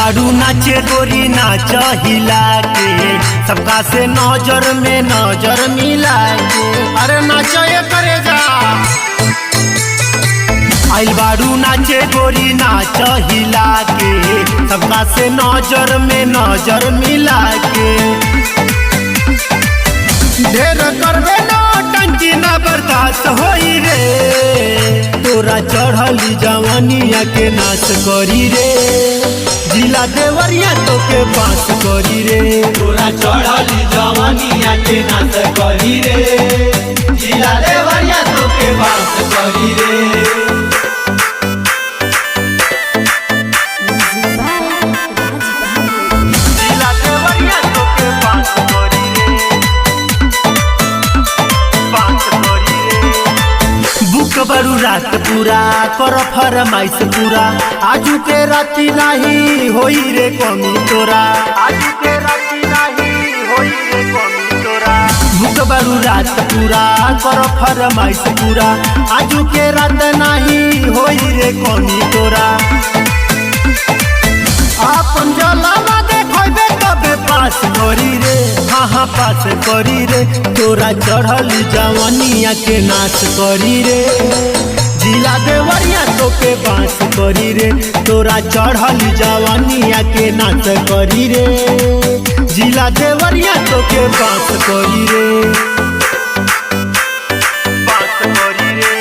बारू नाचे गोरी नाच हिला के सबका से नजर में नजर मिला के। अरे नाचो ये करे जा आइल बारू नाचे गोरी नाच हिला के सबका से नजर में नजर मिला के। ढेर करबे ना टंकी ना बर्दाश्त होई रे तोरा चढ़ली जवानिया के नाच करी रे जिला देवरिया तो के बात करी रे तोरा चढ़ली जवानिया के नाच करी रे जिला देवरिया तो के बात करी रे। बरू रात पूरा कर फरमाइश पूरा आजू के राती नहीं होई रे कमी तोरा आजू के राती नहीं होई रे कमी तोरा। भूख बरू रात पूरा कर फरमाइश पूरा आजू के रात नहीं होई रे कमी तोरा। आपन जलावा देखबे तबे पास करी रे हाँ पास करी रे तोरा चढ़ली जवानिया के नाच करी रे जिला देवरिया तो के बात करी रे तोरा चढ़ली जवानिया के नाच करी रे जिला देवरिया तो के बात करी रे बात करी रे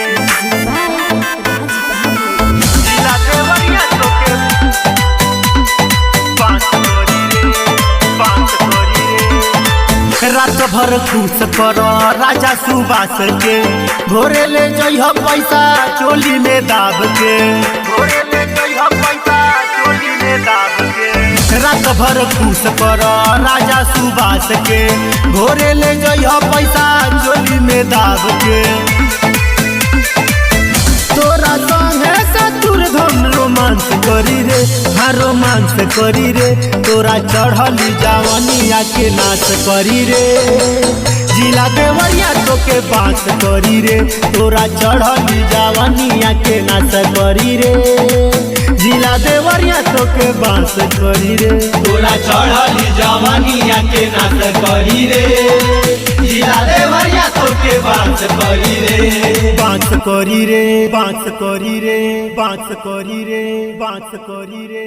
जिला देवरिया तो के बात करी रे बात करी रे। रात भर खुश कर राजा सुबास के भोरे ले जइह पैसा चोली में दाब के भोरे ले जइह पैसा चोली में दाब के। रात भर खुश कर राजा सुबास के भोरे ले जइह पैसा चोली में दाब के। तोरा संगे सतुर धन रोमांस करी रे हाँ रोमांस करी रे तोरा चढ़ली जवानिया के नाच करी रे जिला देवरिया तो के बात करी रे तोरा चढ़ली जवानिया के नाच करी रे जिला देवरिया तो के बात करी रे तोरा चढ़ली जवानिया के नाच करी रे जिला देवरिया तो के बात करी रे बात करी रे बात करी रे बात करी रे बात करी रे।